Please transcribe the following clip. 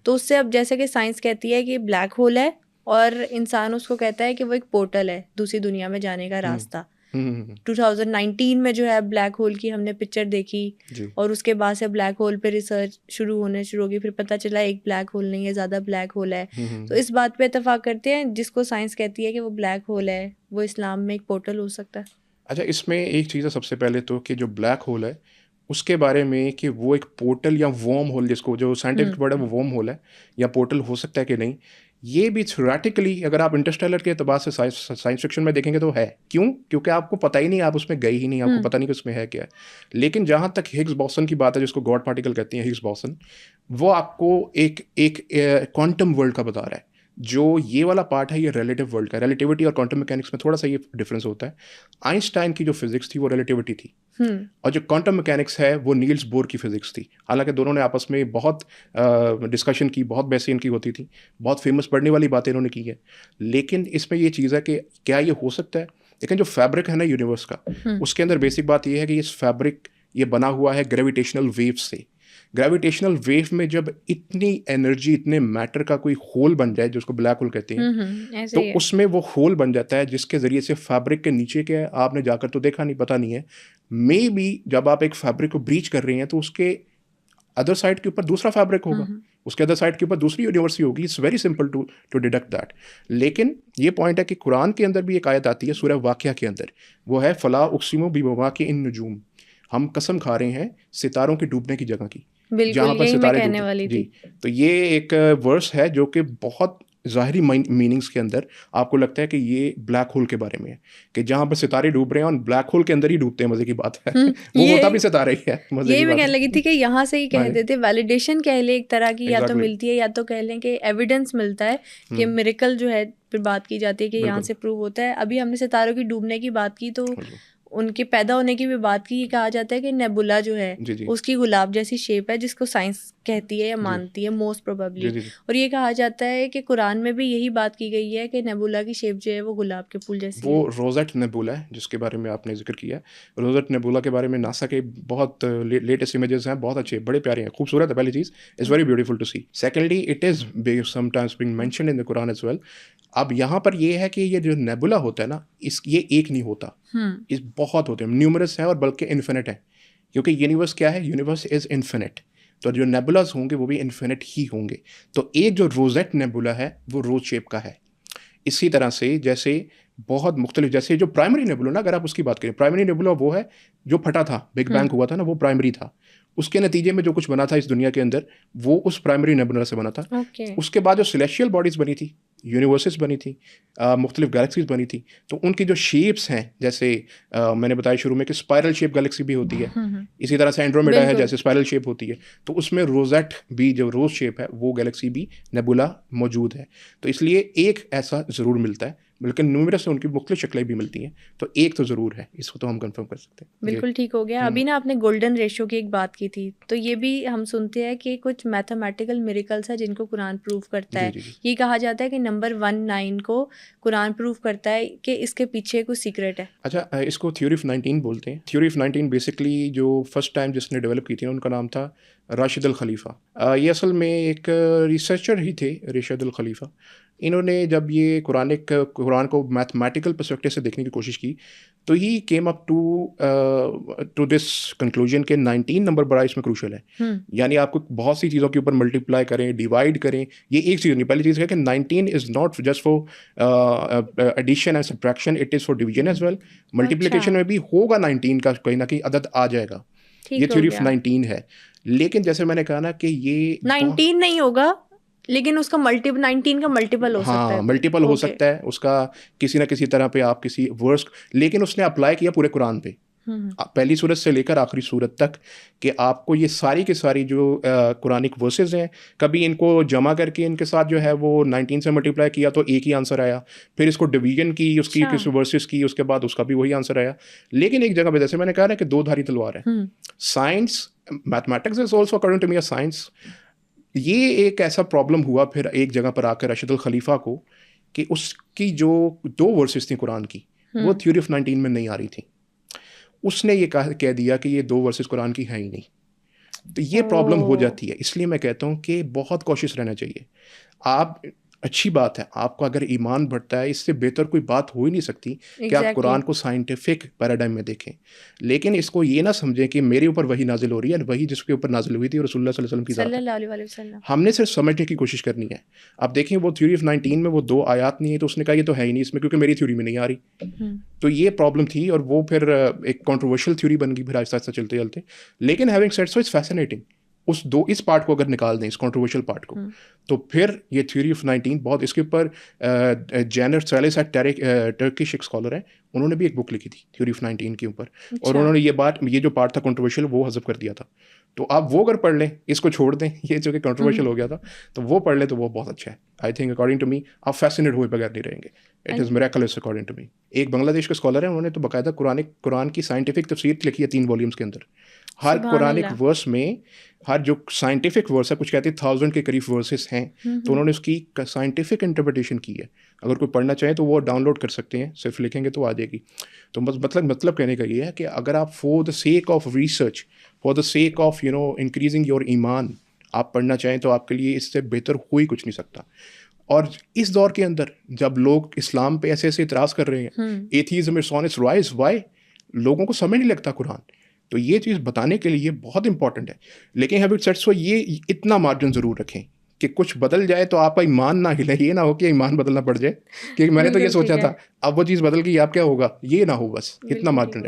तो उससे अब जैसे कि साइंस कहती है कि ब्लैक होल है और इंसान उसको कहता है कि वो एक पोर्टल है दूसरी दुनिया में जाने का रास्ता। 2019 में जो है ब्लैक होल की हमने पिक्चर देखी जी और उसके बाद से ब्लैक होल पे रिसर्च शुरू होगी, फिर पता चला एक ब्लैक होल नहीं है, ज़्यादा ब्लैक होल है। तो इस बात पे इत्तेफाक करते हैं जिसको साइंस कहती है कि वो ब्लैक होल है वो इस्लाम में एक पोर्टल हो सकता है। अच्छा, इसमें एक चीज़ है सबसे पहले तो कि जो ब्लैक होल है उसके बारे में कि वो एक पोर्टल या वॉर्म होल, जिसको जो साइंटिफिक वर्ड है वो वॉर्म होल है या पोर्टल हो सकता है कि नहीं, ये भी थ्योरेटिकली अगर आप इंटरस्टेलर के एतबार से साइंस फिक्शन में देखेंगे तो है। क्यों? क्योंकि आपको पता ही नहीं, आप उसमें गए ही नहीं, आपको पता नहीं कि उसमें है क्या है। लेकिन जहाँ तक हिग्स बोसन की बात है, जिसको गॉड पार्टिकल कहते हैं, हिग्स बोसन, वो आपको एक एक क्वांटम वर्ल्ड का बता रहा है। जो ये वाला पार्ट है ये रिलेटिव वर्ल्ड का, रिलेटिविटी और क्वांटम मैकेनिक्स में थोड़ा सा ये डिफरेंस होता है। आइंस्टाइन की जो फिजिक्स थी वो रिलेटिविटी थी, और जो क्वांटम मैकेनिक्स है वो नील्स बोर की फिजिक्स थी। हालांकि दोनों ने आपस में बहुत डिस्कशन की, बहुत बहसें इनकी होती थी, बहुत फेमस पढ़ने वाली बातें इन्होंने की है। लेकिन इसमें ये चीज़ है कि क्या ये हो सकता है। लेकिन जो फैब्रिक है ना यूनिवर्स का, उसके अंदर बेसिक बात ये है कि इस फैब्रिक ये बना हुआ है ग्रेविटेशनल वेव से। ग्रेविटेशनल वेव में जब इतनी एनर्जी, इतने मैटर का कोई होल बन जाए, जिसको ब्लैक होल कहते हैं, ऐसे तो ही है। उसमें वो होल बन जाता है जिसके ज़रिए से फैब्रिक के नीचे क्या है आपने जाकर तो देखा नहीं, पता नहीं है। मे बी जब आप एक फैब्रिक को ब्रीच कर रहे हैं तो उसके अदर साइड के ऊपर दूसरा फैब्रिक होगा, उसके अदर साइड के ऊपर दूसरी यूनिवर्सिटी होगी। It's very simple to deduct that. लेकिन ये पॉइंट है कि कुरान के अंदर भी एक आयत आती है सूरह वाक़िया के अंदर, वो है फला उक़सिमु बिमवाक़ि इन नुजूम, हम कसम खा रहे हैं सितारों के डूबने की जगह की, बिल्कुल जहाँ पर यही मैं सितारे कहने डूबते वाली जी। थी। तो ये एक वर्स है जो कि बहुत ज़ाहिरी मीनिंग्स के अंदर आपको लगता है कि ये ब्लैक होल के बारे में है, कि जहाँ पर सितारे डूब रहे हैं और ब्लैक होल के अंदर ही डूबते हैं। मज़े की बात है वो होता भी ये सितारा ही है, मज़े यही की मैं बात कहने लगी थी है। कि यहाँ से ही हाँ कह जी, देते वैलिडेशन कह ले एक तरह की, या तो एग्जैक्टली। मिलती है या तो कह लें कि एविडेंस मिलता है कि मिरेकल जो है फिर बात की जाती है कि यहाँ बिल्कुल से प्रूव होता है। अभी हमने सितारों की डूबने की बात की तो बिल्कुल। उनके पैदा होने की भी बात की। कहा जाता है कि नेबुला जो है जी जी उसकी गुलाब जैसी शेप है, जिसको साइंस कहती है या जी मानती है मोस्ट जी प्रोबेबली। जी जी। और ये कहा जाता है कि कुरान में भी यही बात की गई है कि नेबुला की शेप जो है वो गुलाब के फूल जैसी वो है। रोजेट नेबुला है जिसके बारे में आपने जिक्र किया है। रोजेट नेबुला के बारे में नासा के बहुत लेटेस्ट इमेजेस हैं, बहुत अच्छे, बड़े प्यारे हैं, खूबसूरत है। पहली चीज़, is very beautiful to see. Secondly, it is sometimes being mentioned in the Quran as well. अब यहाँ पर ये है कि ये जो नेबुला होता है ना, ये एक नहीं होता, इस बहुत होते हैं, न्यूमरस है और बल्कि इन्फिनिट है। क्योंकि यूनिवर्स क्या है, यूनिवर्स इज़ इन्फिनिट, तो जो नेबुलास होंगे वो भी इन्फिनिट ही होंगे। तो एक जो रोजेट नेबुला है वो रोज शेप का है। इसी तरह से जैसे बहुत मुख्तलिफ, जैसे जो प्राइमरी नेबुला ना, अगर आप उसकी बात करें, प्राइमरी नेबुला वो है जो फटा था, बिग बैंग हुआ था ना, वो प्राइमरी था। उसके नतीजे में जो कुछ बना था इस दुनिया के अंदर, वो उस प्राइमरी नेबुला से बना था। ओके। उसके बाद जो सेलेस्टियल बॉडीज़ बनी थी, यूनिवर्सेस बनी थी, मुख्तलिफ गैलेक्सीज बनी थी, तो उनकी जो शेप्स हैं, जैसे मैंने बताया शुरू में कि स्पायरल शेप गैलेक्सी भी होती है, इसी तरह से एंड्रोमेडा है बिल्कुल। जैसे स्पायरल शेप होती है, तो उसमें रोजेट भी, जो रोज शेप है, वो गैलेक्सी भी नेबुला मौजूद है। तो इसलिए एक ऐसा ज़रूर मिलता है, बल्कि न्यूमरस से उनकी मुख्तलिफ शक्लें भी मिलती हैं, तो एक तो ज़रूर है, इसको तो हम कंफर्म कर सकते हैं जी। बिल्कुल ठीक हो गया। अभी ना आपने गोल्डन रेशियो की एक बात की थी, तो ये भी हम सुनते हैं कि कुछ मैथमेटिकल मिरेकल्स है जिनको कुरान प्रूव करता जी है। जी जी। ये कहा जाता है कि नंबर 19 को कुरान प्रूव करता है कि इसके पीछे कुछ सीक्रेट है। अच्छा, इसको थ्योरी ऑफ 19 बोलते हैं। थ्योरी ऑफ 19 बेसिकली जो फर्स्ट टाइम जिसने डेवलप की थी उनका नाम था राशिद अल खलीफा। ये असल में एक रिसर्चर ही थे, राशिद अल खलीफा। इन्होंने जब ये कुरान को मैथमेटिकल पर्सपेक्टिव से देखने की कोशिश की, तो he came up to this conclusion के 19 नंबर बड़ा इसमें क्रूशल है। यानी आपको बहुत सी चीज़ों के ऊपर मल्टीप्लाई करें, डिवाइड करें, ये एक चीज़ नहीं। पहली चीज़ है कि 19 is not just for addition and subtraction, it is for division as well. अच्छा, मल्टीप्लिकेशन में भी होगा 19 का कहीं ना कहीं अदद आ जाएगा। ये ठीक हो थ्योरी ऑफ गया। 19 है। लेकिन जैसे मैंने कहा ना कि ये 19 नहीं होगा, लेकिन उसका मल्टी 19 का मल्टीपल हो सकता हाँ, है कोई। मल्टीपल हो ओके। सकता है उसका, किसी ना किसी तरह पे आप किसी वर्स, लेकिन उसने अप्लाई किया पूरे कुरान पे, पहली सूरत से लेकर आखिरी सूरत तक, कि आपको ये सारी की सारी जो कुरानिक वर्सेस हैं, कभी इनको जमा करके इनके साथ जो है वो 19 से मल्टीप्लाई किया तो एक ही आंसर आया, फिर इसको डिवीजन की उसकी अच्छा। किसी वर्सेस की, उसके बाद उसका भी वही आंसर आया। लेकिन एक जगह पे, जैसे मैंने कहा ना कि दो धारी तलवार है, science, mathematics is also according to me a science. ये एक ऐसा प्रॉब्लम हुआ फिर एक जगह पर आकर राशिद अल खलीफा को, कि उसकी जो दो वर्सेस थी कुरान की, वो थ्योरी ऑफ 19 में नहीं आ रही थी। उसने ये कह दिया कि ये दो वर्सेस कुरान की है ही नहीं। तो ये प्रॉब्लम हो ओह! जाती है। इसलिए मैं कहता हूँ कि बहुत कॉशियस रहना चाहिए। आप अच्छी बात है, आपका अगर ईमान बढ़ता है, इससे बेहतर कोई बात हो ही नहीं सकती कि आप एग्ज़ैक्टली। कुरान को साइंटिफिक पैराडाइम में देखें। लेकिन इसको ये ना समझें कि मेरे ऊपर वही नाज़िल हो रही है, वही जिसके ऊपर नाज़िल हुई थी रसूलुल्लाह सल्लल्लाहु अलैहि वसल्लम की ज़ात है। सल्लल्लाहु अलैहि वसल्लम। हमने सिर्फ समझने की कोशिश करनी है। आप देखें वो थ्योरी ऑफ 19 में वो 2 आयत नहीं है, तो उसने कहा ये तो है ही नहीं इसमें, क्योंकि मेरी थ्योरी में नहीं आ रही। हुँ। तो ये प्रॉब्लम थी, और वो फिर एक कंट्रोवर्शियल थ्योरी बन गई फिर आहिस्ता-आहिस्ता चलते-चलते। लेकिन having said so, it's fascinating. इस पार्ट को अगर निकाल दें, इस कंट्रोवर्शियल पार्ट को, हुँ। तो फिर ये थ्योरी ऑफ 19 बहुत, इसके ऊपर जेनर सैलिस टर्किश एक स्कॉलर हैं, उन्होंने भी एक बुक लिखी थी थ्योरी ऑफ 19 के ऊपर, और अच्छा। उन्होंने ये जो पार्ट था कंट्रोवर्शियल, वो हज़फ कर दिया था। तो आप वो अगर पढ़ लें, इसको छोड़ दें, ये जो कि कंट्रोवर्शियल हो गया था, तो वो पढ़ लें तो वो बहुत अच्छा है। I think according to me आप फैसिनेट हुए बगैर नहीं रहेंगे। It is miraculous according to me. एक बांग्लादेश के स्कॉलर हैं, उन्होंने तो बाकायदा कुरान की साइंटिफिक तफसीर लिखी है 3 वॉल्यूम्स के अंदर। हर सुभान कुरानिक अल्लाह। वर्स में, हर जो साइंटिफिक वर्स है, कुछ कहते हैं 1000 के करीब वर्सेस हैं, तो उन्होंने उसकी साइंटिफिक इंटरप्रिटेशन की है। अगर कोई पढ़ना चाहे तो वो डाउनलोड कर सकते हैं, सिर्फ लिखेंगे तो आ जाएगी। तो मतलब कहने का ये है कि अगर आप for the sake of research, for the sake of increasing your iman आप पढ़ना चाहें, तो आपके लिए इससे बेहतर हो ही कुछ नहीं सकता। और इस दौर के अंदर जब लोग इस्लाम पे ऐसे ऐसे इतराज़ कर रहे हैं, atheism is on its rise, why? लोगों को समझ नहीं लगता कुरान। तो ये चीज़ बताने के लिए बहुत इंपॉर्टेंट है। लेकिन हैविंग सेड सो, ये इतना मार्जिन ज़रूर रखें कि कुछ बदल जाए तो आपका ईमान ना हिले। ये ना हो कि ईमान बदलना पड़ जाए कि मैंने तो ये बिल्कुल ठीक सोचा है। था, अब वो चीज़ बदल गई, आप क्या होगा, ये ना हो, बस इतना बिल्कुल ठीक मार्जिन है।